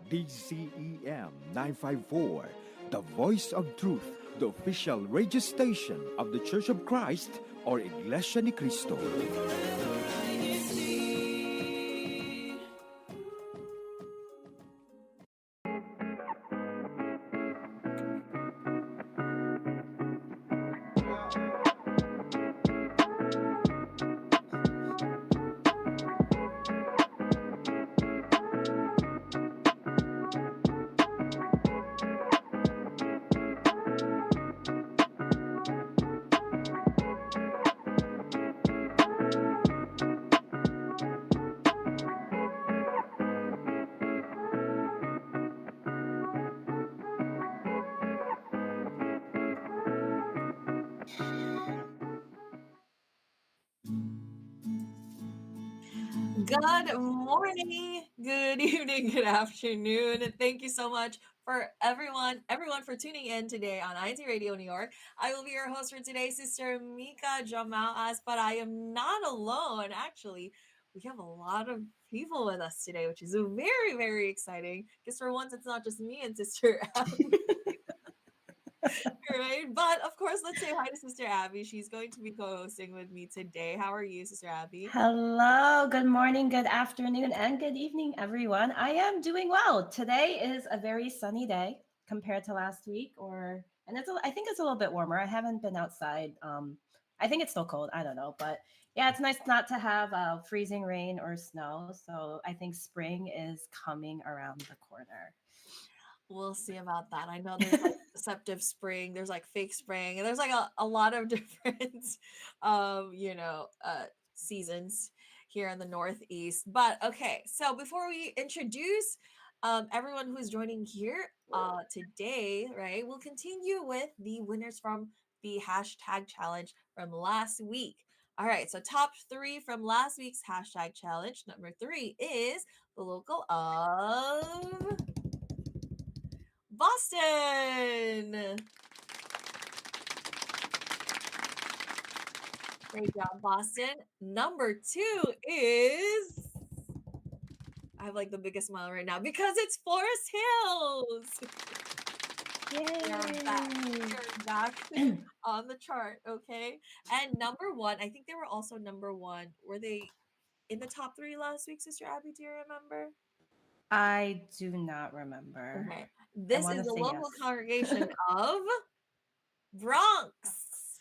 DCEM 954, the voice of truth, the official radio station of the Church of Christ or Iglesia ni Cristo. Good morning, good evening, good afternoon. And thank you so much for everyone for tuning in today on INCRadio New York. I will be your host for today, Sister Mika Jamal as, but I am not alone. Actually, we have a lot of people with us today, which is very, very exciting. Because for once, it's not just me and Sister Abby, right? But of course, let's say hi to Sister Abby. She's going to be co-hosting with me today. How are you, Sister Abby? Hello, good morning, good afternoon, and good evening, everyone. I am doing well. Today is a very sunny day compared to last week, I think it's a little bit warmer. I haven't been outside. I think it's still cold. I don't know, but yeah, it's nice not to have freezing rain or snow. So I think spring is coming around the corner. We'll see about that. I know there's like deceptive spring, there's like fake spring, and there's like a lot of different seasons here in the Northeast. But okay, so before we introduce everyone who's joining here today, right, we'll continue with the winners from the hashtag challenge from last week. All right, so top three from last week's hashtag challenge. Number three is the local of Boston. Great job, Boston. Number two is I have like the biggest smile right now because it's Forest Hills. They're back. Yay! They're back on the chart, okay? And number one, I think they were also number one. Were they in the top three last week, Sister Abby? Do you remember? I do not remember. Okay. I This want is to the say yes. local congregation of Bronx.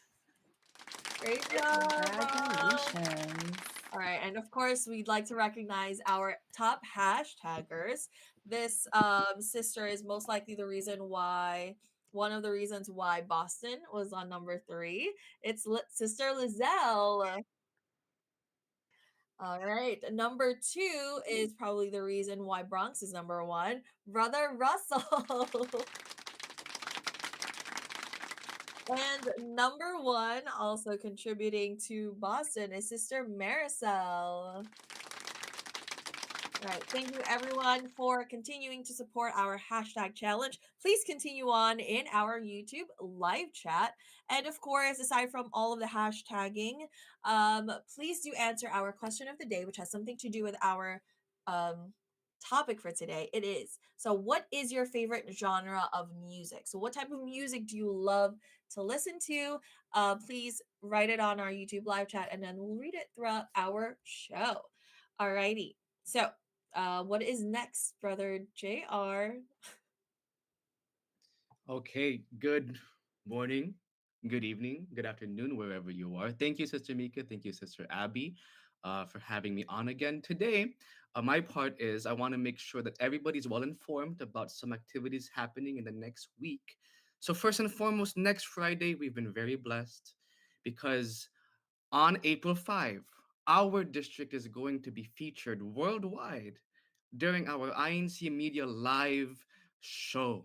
Great job, Bronx. Congratulations. All right, and of course, we'd like to recognize our top hashtaggers. This sister is most likely the reason why, one of the reasons why Boston was on number three. It's Sister Lizelle. All right, number two is probably the reason why Bronx is number one. Brother Russell. And number one, also contributing to Boston, is Sister Marisol. Right. Thank you, everyone, for continuing to support our hashtag challenge. Please continue on in our YouTube live chat. And of course, aside from all of the hashtagging, please do answer our question of the day, which has something to do with our um, topic for today. It is so, what is your favorite genre of music? So, what type of music do you love to listen to? Please write it on our YouTube live chat and then we'll read it throughout our show. Alrighty. So, what is next, brother JR? Okay, good morning, good evening, good afternoon, wherever you are. Thank you, Sister Mika. Thank you, Sister Abby, for having me on again today. My part is I want to make sure that everybody's well informed about some activities happening in the next week. So, first and foremost, next Friday, we've been very blessed because on April 5, our district is going to be featured worldwide during our INC Media Live show.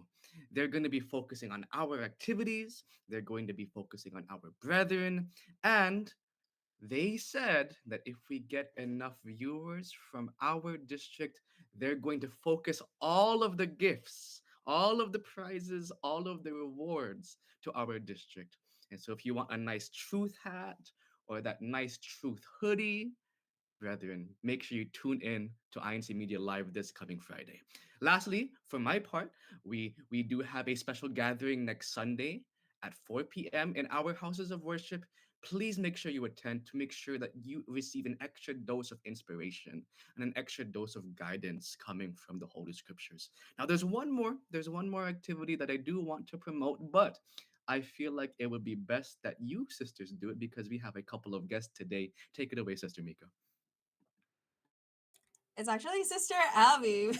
They're going to be focusing on our activities, they're going to be focusing on our brethren, and they said that if we get enough viewers from our district, they're going to focus all of the gifts, all of the prizes, all of the rewards to our district. And so if you want a nice truth hat or that nice truth hoodie, brethren, make sure you tune in to INC Media Live this coming Friday. Lastly, for my part, we do have a special gathering next Sunday at 4 p.m. in our houses of worship. Please make sure you attend to make sure that you receive an extra dose of inspiration and an extra dose of guidance coming from the Holy Scriptures. Now, there's one more activity that I do want to promote, but I feel like it would be best that you sisters do it because we have a couple of guests today. Take it away, Sister Mika. It's actually Sister Abby.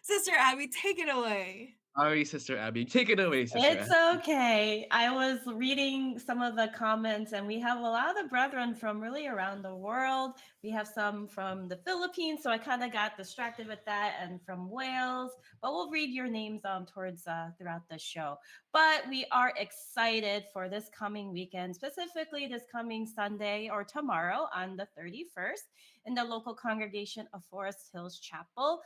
Sister Abby, take it away. Sorry, Sister Abby. Take it away, Sister It's Abby. okay. I was reading some of the comments, and we have a lot of brethren from really around the world. We have some from the Philippines, so I kind of got distracted with that, and from Wales. But we'll read your names towards throughout the show. But we are excited for this coming weekend, specifically this coming Sunday or tomorrow on the 31st in the local congregation of Forest Hills Chapel.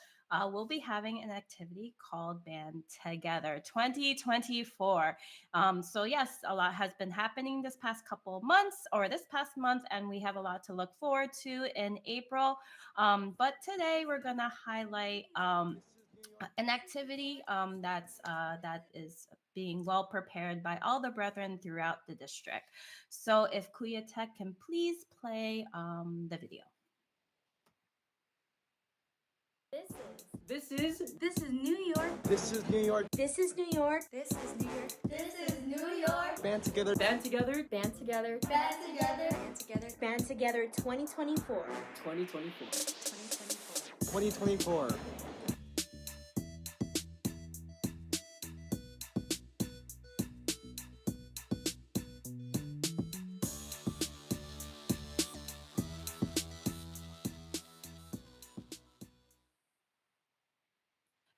We'll be having an activity called Band Together 2024. So, yes, a lot has been happening this past couple months or this past month, and we have a lot to look forward to in April. But today we're going to highlight an activity that is being well prepared by all the brethren throughout the district. So, if Kuya Tech can please play the video. This is New York. This is New York. This is New York. This is New York. This is New York. Band together. Band together. Band together. Band together. Band together. Band together 2024. 2024. 2024.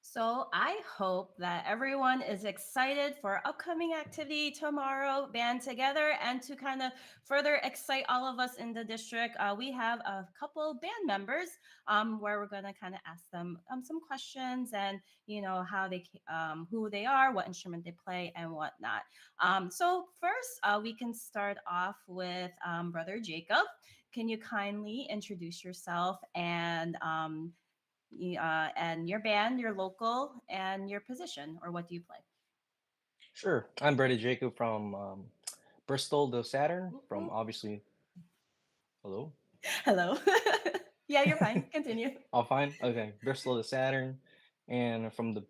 So I hope that everyone is excited for our upcoming activity tomorrow, Band Together, and to kind of further excite all of us in the district. We have a couple band members where we're going to kind of ask them some questions and how who they are, what instrument they play, and whatnot. So first, we can start off with Brother Jacob. Can you kindly introduce yourself and your band, your local, and your position, or what do you play? Sure. I'm Brady Jacob from Bristol, the Saturn. From Mhm. obviously, hello. Hello. Yeah, you're fine. Continue. All fine. Okay, Bristol, the Saturn, and from the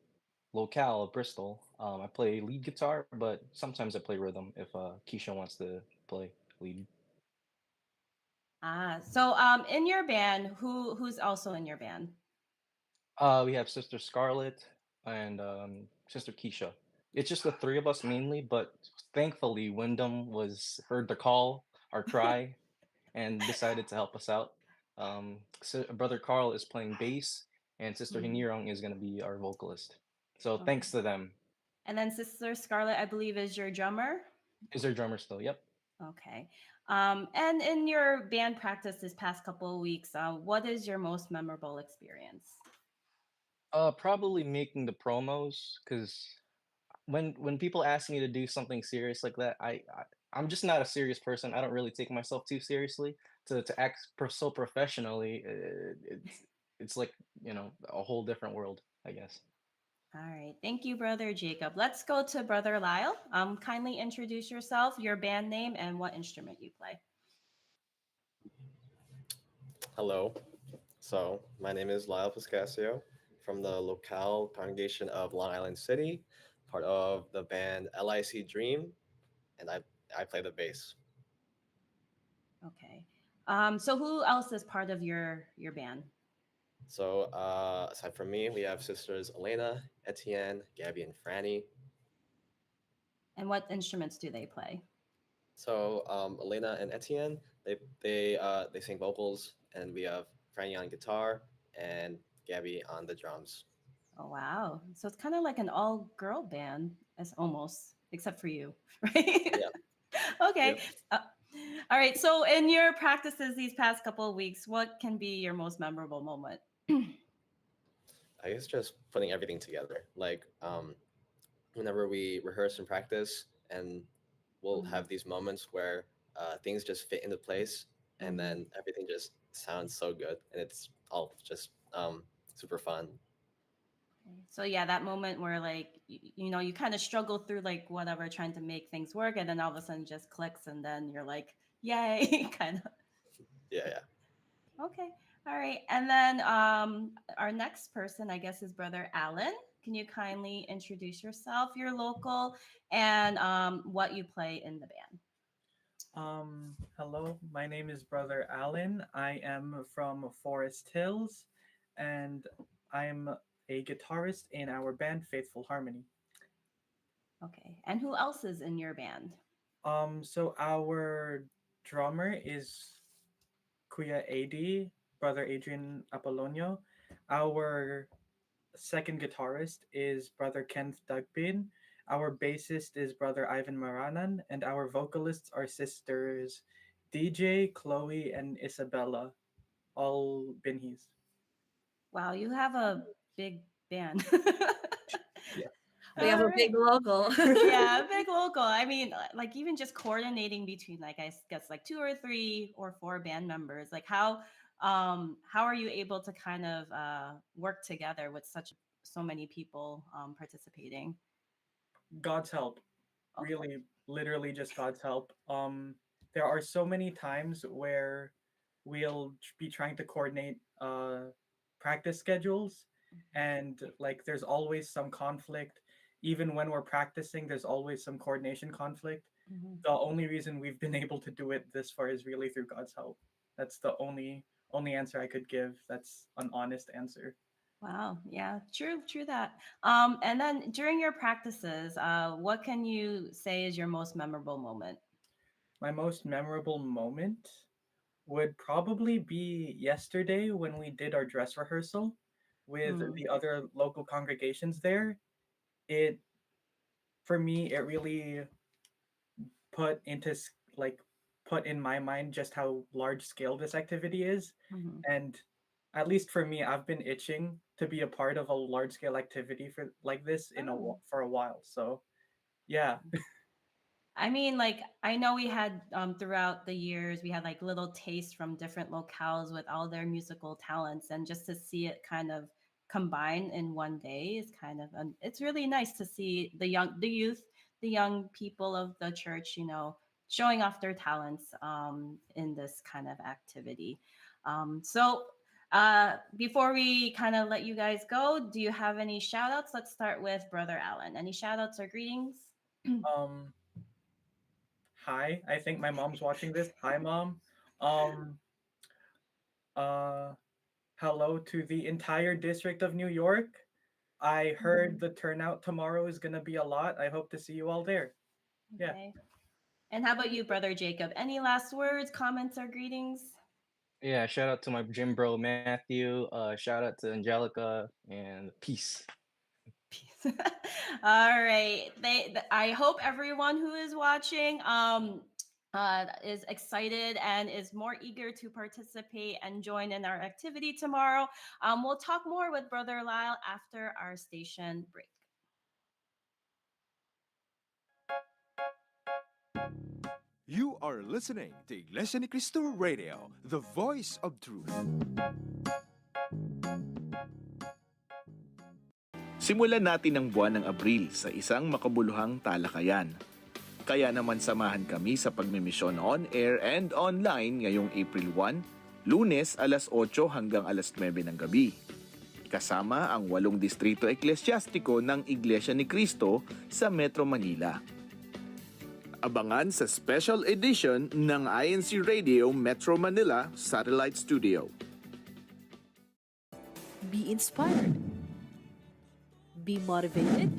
locale of Bristol. I play lead guitar, but sometimes I play rhythm if Keisha wants to play lead. So in your band, who's also in your band? We have Sister Scarlett and Sister Keisha. It's just the three of us mainly, but thankfully Wyndham was heard the call, our cry, and decided to help us out. So Brother Carl is playing bass, and Sister Mhm. Hinirong is going to be our vocalist. So Okay. thanks to them. And then Sister Scarlett, I believe, is your drummer. Is their drummer still? Yep. Okay. And in your band practice this past couple of weeks, what is your most memorable experience? Probably making the promos because when people ask me to do something serious like that, I'm just not a serious person. I don't really take myself too seriously. To act so professionally, it's like a whole different world, I guess. All right. Thank you, Brother Jacob. Let's go to Brother Lyle. Kindly introduce yourself, your band name, and what instrument you play. Hello. So, my name is Lyle Piscasio from the locale congregation of Long Island City, part of the band LIC Dream, and I play the bass. Okay. So who else is part of your band? So, aside from me, we have sisters Elena, Etienne, Gabby, and Franny. And what instruments do they play? So, Elena and Etienne, they sing vocals, and we have Franny on guitar and Gabby on the drums. Oh, wow. So it's kind of like an all-girl band, as almost, except for you, right? Yeah. Okay. Yep. Uh, all right. So in your practices these past couple of weeks, what can be your most memorable moment? I guess just putting everything together. Like whenever we rehearse and practice, and we'll Mhm, have these moments where things just fit into place, and mhm. then everything just sounds so good, and it's all just super fun. So yeah, that moment where like you kind of struggle through like whatever trying to make things work, and then all of a sudden it just clicks, and then you're like, yay, kind of. Yeah, yeah. Okay, all right. And then our next person, I guess, is Brother Alan. Can you kindly introduce yourself, your local, and what you play in the band? Hello, my name is Brother Alan. I am from Forest Hills, and I'm a guitarist in our band Faithful Harmony. Okay, and who else is in your band? So our drummer is Kuya AD, Brother Adrian Apollonio. Our second guitarist is Brother Kenneth Dugbin. Our bassist is Brother Ivan Maranan, and our vocalists are sisters DJ, Chloe, and Isabella, all Binhis. Wow, you have a big band. Yeah. We have All a right. big logo. Yeah, big local. I mean, like even just coordinating between like I guess like 2 or 3 or 4 band members. Like how are you able to kind of work together with so many people participating? God's help. Okay. Really, literally just God's help. There are so many times where we'll be trying to coordinate practice schedules, and like there's always some conflict. Even when we're practicing, there's always some coordination conflict. Mhm. The only reason we've been able to do it this far is really through God's help. That's the only answer I could give. That's an honest answer. Wow. Yeah. True that. And then during your practices, what can you say is your most memorable moment? My most memorable moment would probably be yesterday when we did our dress rehearsal with Mm, the other local congregations there. It For me, it really put into like put in my mind just how large scale this activity is. mhm. And at least for me, I've been itching to be a part of a large scale activity for like this Oh. for a while. So yeah. I mean, like I know we had throughout the years we had like little tastes from different locales with all their musical talents, and just to see it kind of combine in one day is kind of it's really nice to see the youth, the young people of the church, showing off their talents in this kind of activity. Before we kind of let you guys go, do you have any shout outs? Let's start with Brother Alan. Any shout outs or greetings? Um Hi, I think my mom's watching this. Hi mom. Um uh Hello to the entire district of New York. I heard the turnout tomorrow is going to be a lot. I hope to see you all there. Yeah. Okay. And how about you, Brother Jacob? Any last words, comments, or greetings? Yeah, shout out to my gym bro Matthew. Shout out to Angelica and peace. Peace. All right. I hope everyone who is watching is excited and is more eager to participate and join in our activity tomorrow. We'll talk more with Brother Lyle after our station break. You are listening to Iglesia ni Cristo Radio, the voice of truth. Simulan natin ang buwan ng Abril sa isang makabuluhang talakayan. Kaya naman samahan kami sa pagmimisyon on-air and online ngayong April 1, Lunes alas 8 hanggang alas 9 ng gabi. Kasama ang 8 distrito eklesyastiko ng Iglesia ni Cristo sa Metro Manila. Abangan sa special edition ng INCRadio Metro Manila Satellite Studio. Be inspired. Be motivated.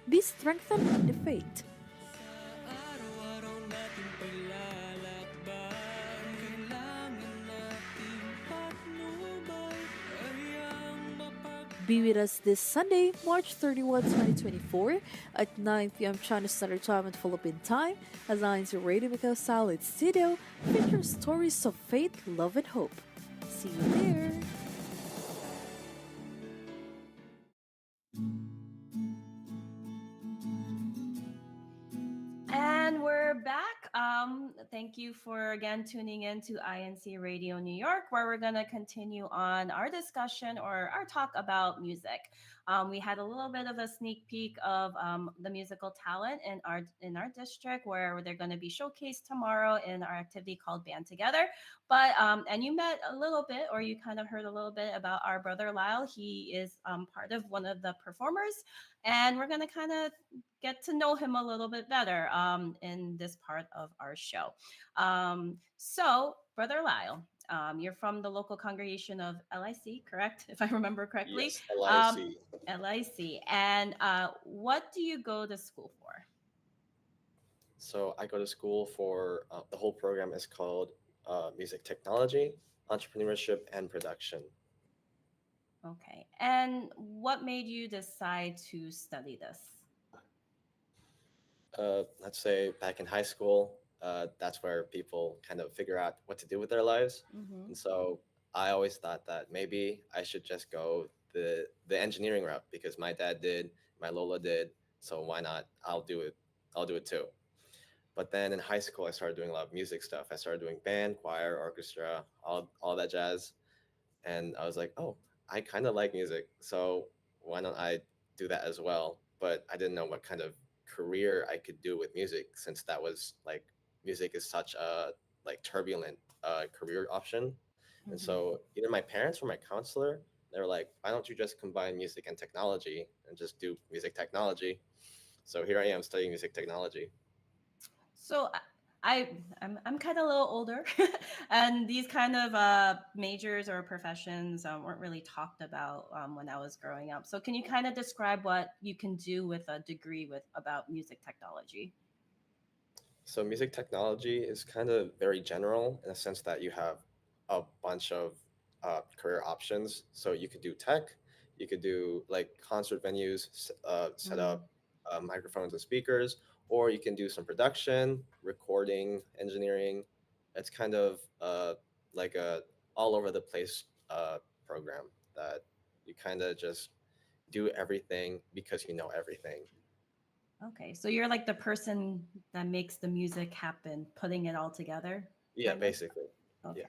Be strengthened in the faith. Be with us this Sunday, March 31, 2024 at 9 p.m. China Standard Time and Philippine Time as INCRadio Macau Satellite Studio features stories of faith, love, and hope. See you there! And we're back. Thank Thank you for again tuning in to INC Radio New York, where we're going to continue on our discussion or our talk about music. We had a little bit of a sneak peek of the musical talent in our district, where they're going to be showcased tomorrow in our activity called Band Together. But and you met a little bit, or you kind of heard a little bit about our brother Lyle. He is part of one of the performers, and we're going to kind of get to know him a little bit better in this part of our show. So, Brother Lyle, you're from the local congregation of LIC, correct? If I remember correctly. Yes, LIC. LIC. And what do you go to school for? So I go to school for the whole program is called Music Technology, Entrepreneurship, and Production. Okay. And what made you decide to study this? Let's say back in high school, that's where people kind of figure out what to do with their lives. Mm-hmm. And so I always thought that maybe I should just go the engineering route because my dad did, my Lola did. So why not? I'll do it. I'll do it too. But then in high school, I started doing a lot of music stuff. I started doing band, choir, orchestra, all that jazz. And I was like, oh, I kind of like music. So why don't I do that as well? But I didn't know what kind of career I could do with music since that was like music is such a like turbulent career option. And Mm-hmm. so either my parents or my counselor, they were like, why don't you just combine music and technology and just do music technology? So here I am studying music technology. So I'm kind of a little older, and these kind of majors or professions weren't really talked about when I was growing up. So can you kind of describe what you can do with a degree with about music technology? So music technology is kind of very general in a sense that you have a bunch of career options. So you could do tech, you could do like concert venues, set Mm. up microphones and speakers, or you can do some production, recording, engineering. It's kind of like a all over the place program that you kind of just do everything because you know everything. Okay, so you're like the person that makes the music happen, putting it all together, Yeah, kind of? basically. Yeah. Okay,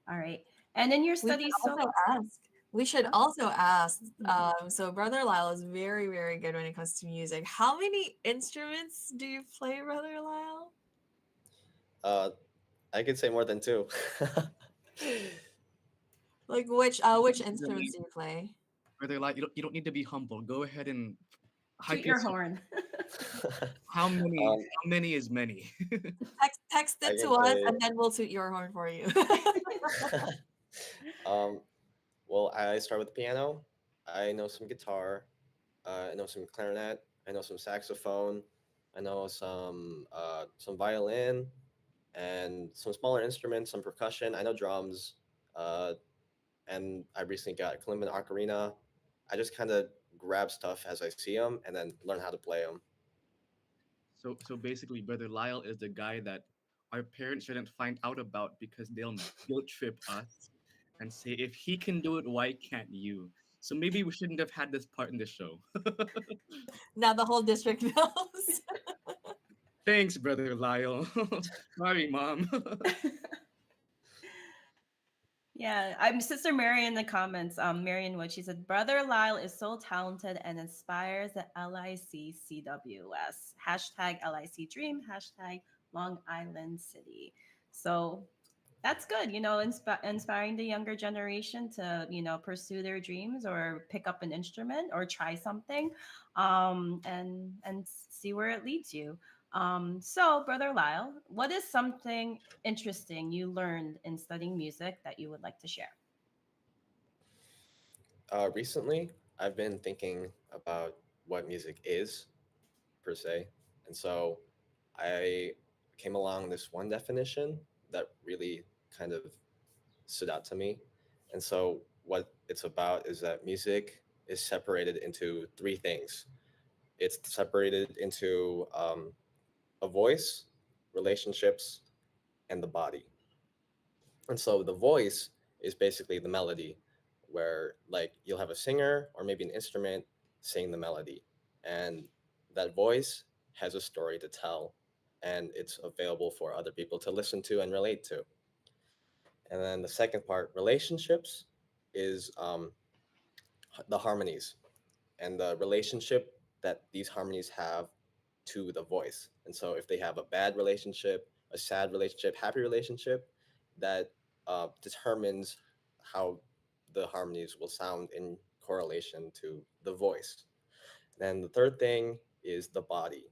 all right. And in your We should studies, also ask. We should also ask. Mhm. So Brother Lyle is very, very good when it comes to music. How many instruments do you play, Brother Lyle? Uh, I could say more than two. Like which instruments do you play? Brother Light, you don't need to be humble. Go ahead and Toot hype your yourself. horn. How many? um, How many is many? Text I it to can us, say, and then we'll toot your horn for you. um, well, I start with piano. I know some guitar. I know some clarinet. I know some saxophone. I know some violin and some smaller instruments, some percussion. I know drums. Uh, and I recently got kalimba and ocarina. I just kind of grab stuff as I see them and then learn how to play them. So basically, Brother Lyle is the guy that our parents shouldn't find out about because they'll guilt trip us and say, if he can do it, why can't you? So maybe we shouldn't have had this part in the show. Now the whole district knows. Thanks, Brother Lyle. Sorry, Mom. Yeah, I'm Sister Mary in the comments. Marion Wood, she said, Brother Lyle is so talented and inspires the LICCWS. Hashtag LIC Dream, hashtag Long Island City. So that's good, inspiring the younger generation to, pursue their dreams or pick up an instrument or try something, and see where it leads you. So, Brother Lyle, what is something interesting you learned in studying music that you would like to share? Recently, I've been thinking about what music is per se, and so I came along this one definition that really kind of stood out to me. And so, what it's about is that music is separated into three things. It's separated into a voice, relationships, and the body. And so the voice is basically the melody, where like you'll have a singer or maybe an instrument sing the melody. And that voice has a story to tell. and it's available for other people to listen to and relate to. And then the second part, relationships, is the harmonies and the relationship that these harmonies have to the voice. And so if they have a bad relationship, a sad relationship, happy relationship, that determines how the harmonies will sound in correlation to the voice. Then the third thing is the body.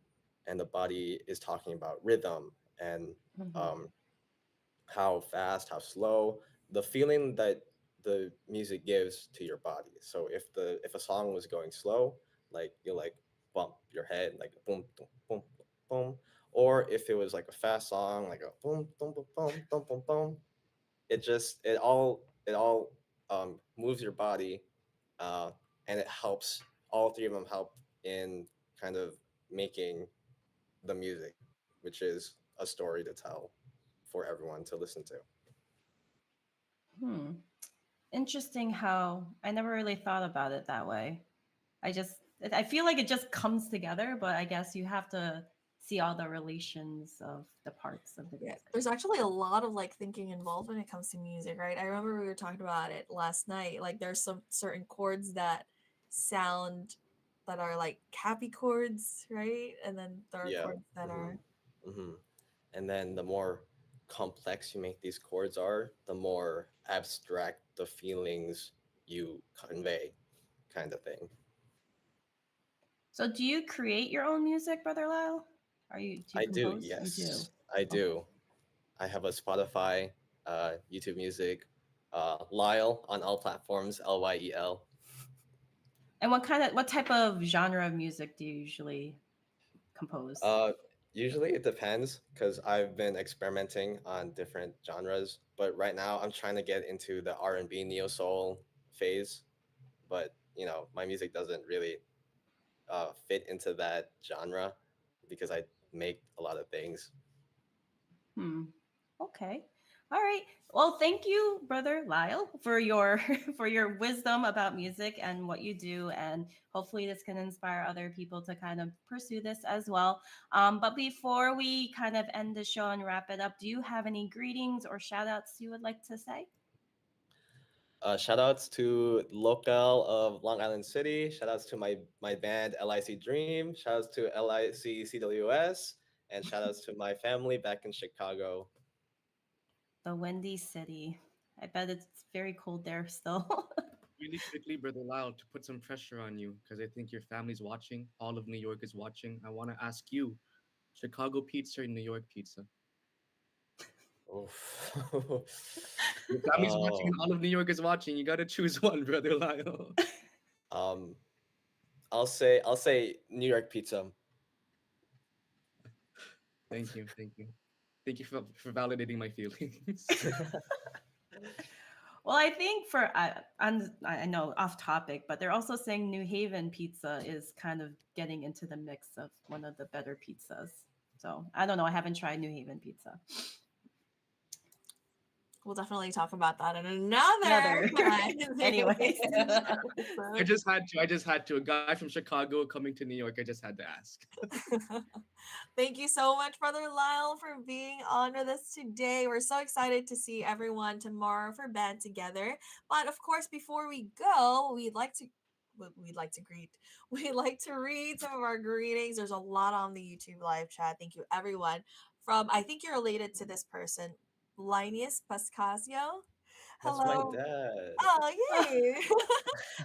And the body is talking about rhythm and Mhm. um, how fast, how slow, the feeling that the music gives to your body. So if a song was going slow, like you like bump your head like boom boom boom boom, or if it was like a fast song like a boom boom boom boom boom boom boom, it all moves your body, uh, and it helps. All three of them help in kind of making the music, which is a story to tell for everyone to listen to. Hmm. Interesting how I never really thought about it that way. I feel like it just comes together, but I guess you have to see all the relations of the parts of the Yeah, music. there's actually a lot of like thinking involved when it comes to music, right? I remember we were talking about it last night. Like there's some certain chords that sound that are like happy chords, right? And then there are Yeah. chords that hmm are hmm And then the more complex you make these chords are, the more abstract the feelings you convey, kind of thing. So do you create your own music, Brother Lyle? Do you I do, compose? You do. yes, I Okay. do. I have a Spotify, YouTube Music, Lyle on all platforms, Lyel. And what type of genre of music do you usually compose? Uh, Usually it depends because I've been experimenting on different genres, but right now I'm trying to get into the R&B neo soul phase. But my music doesn't really fit into that genre because I make a lot of things. Hmm. Okay. All right. Well, thank you, Brother Lyle, for your for your wisdom about music and what you do, and hopefully this can inspire other people to kind of pursue this as well. But before we kind of end the show and wrap it up, do you have any greetings or shout outs you would like to say? Shout outs to local of Long Island City. Shout outs to my band LIC Dream. Shout outs to LIC CWS. And shout outs to my family back in Chicago. The Windy City. I bet it's very cold there still. Really quickly, Brother Lyle, to put some pressure on you, because I think your family's watching, all of New York is watching. I want to ask you, Chicago pizza or New York pizza? Oof. Your family's watching Oh, and all of New York is watching. You got to choose one, Brother Lyle. um, I'll say New York pizza. Thank you. Thank you. Thank you for validating my feelings. Well, I think I know off topic, but they're also saying New Haven pizza is kind of getting into the mix of one of the better pizzas. So I don't know. I haven't tried New Haven pizza. we'll definitely talk about that in another Another, time. anyways. I just had to. I just had to. A guy from Chicago coming to New York. I just had to ask. Thank you so much, Brother Lyle, for being on with us today. We're so excited to see everyone tomorrow for Band Together. But of course, before we go, greet. We'd like to read some of our greetings. There's a lot on the YouTube live chat. Thank you, everyone. From I think you're related to this person, Linus Pascasio. That's my Hello. dad. Oh, yay!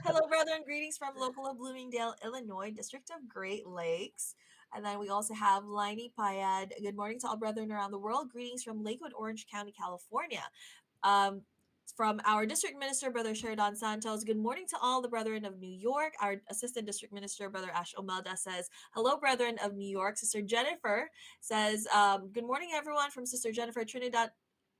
Hello, brethren. Greetings from local of Bloomingdale, Illinois, District of Great Lakes. And then we also have Liney Payad. Good morning to all brethren around the world. Greetings from Lakewood, Orange County, California. Um, from our district minister, Brother Sheridan Santos. Good morning to all the brethren of New York. Our assistant district minister, Brother Ash Omelda, says, hello, brethren of New York. Sister Jennifer says, good morning, everyone, from Sister Jennifer Trinidad.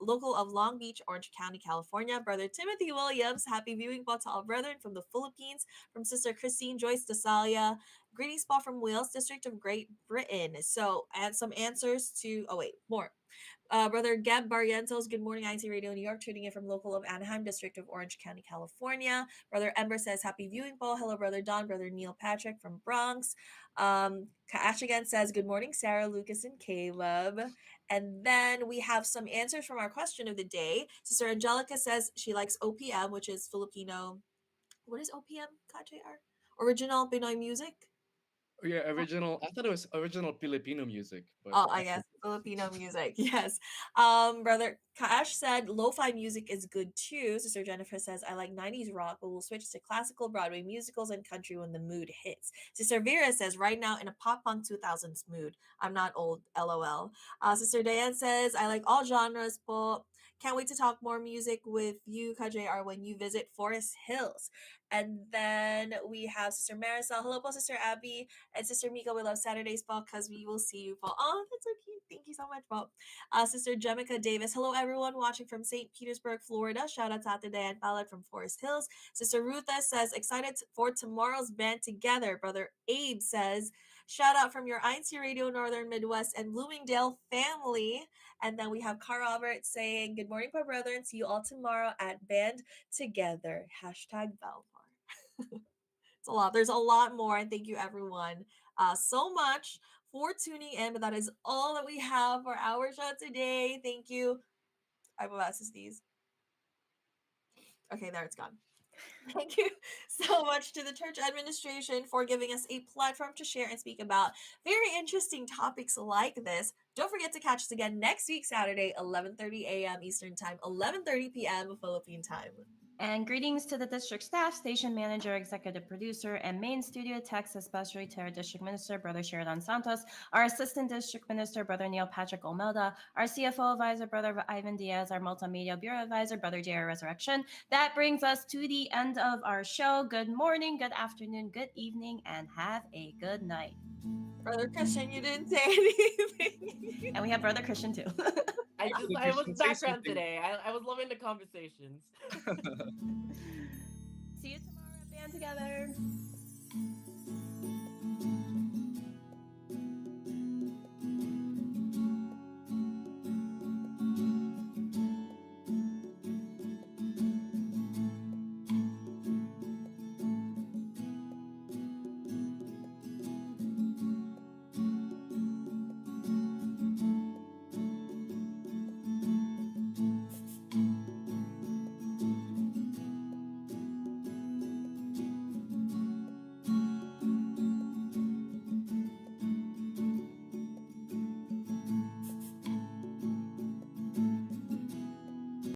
local of Long Beach, Orange County, California. Brother Timothy Williams, happy viewing po to all brethren from the Philippines. From Sister Christine Joyce Dasalia, greetings po from Wales, District of Great Britain. So, and some answers to, oh wait, more. Brother Gab Barrientos, good morning, INCRadio New York, tuning in from local of Anaheim, District of Orange County, California. Brother Ember says, happy viewing, Paul. Hello, Brother Don. Brother Neil Patrick from Bronx. Kaash again says, good morning, Sarah, Lucas, and Caleb. And then we have some answers from our question of the day. Sister Angelica says she likes OPM, which is Filipino. What is OPM, KJR? Original Pinoy music? Yeah, original. I thought it was original Filipino music, but Oh, I guess Filipino music. Yes. Brother Kash said lo-fi music is good too. Sister Jennifer says I like 90s rock, but we'll switch to classical Broadway musicals and country when the mood hits. Sister Vera says right now in a pop punk 2000s mood. I'm not old, lol. Sister Diane says I like all genres, po. Can't wait to talk more music with you, KJR, when you visit Forest Hills. And then we have Sister Marisol. Hello po, Sister Abby. And Sister Mika, we love Saturdays po because we will see you po. Oh, that's so cute. Thank you so much po. Sister Jemica Davis. Hello, everyone watching from St. Petersburg, Florida. Shout out to Ate Diane Pallet from Forest Hills. Sister Rutha says, excited for tomorrow's band together. Brother Abe says, shout out from your INCRadio Northern Midwest and Bloomingdale family. And then we have Carl Robert saying, good morning, my brother, and see you all tomorrow at Band Together. Hashtag Belfar. It's a lot. There's a lot more. And thank you, everyone, so much for tuning in. But that is all that we have for our show today. Thank you. I will access these. Okay, there it's gone. Thank you so much to the church administration for giving us a platform to share and speak about very interesting topics like this. Don't forget to catch us again next week, Saturday, 11:30 a.m. Eastern Time, 11:30 p.m. Philippine Time. And greetings to the district staff, station manager, executive producer, and main studio techs, especially to our district minister, Brother Sheridan Santos, our assistant district minister, Brother Neil Patrick Olmelda, our CFO advisor, Brother Ivan Diaz, our multimedia bureau advisor, Brother J.R. Resurrection. That brings us to the end of our show. Good morning, good afternoon, good evening, and have a good night. Brother Christian, you didn't say anything. And we have Brother Christian too. I was background today. I was loving the conversations. See you tomorrow at Band Together.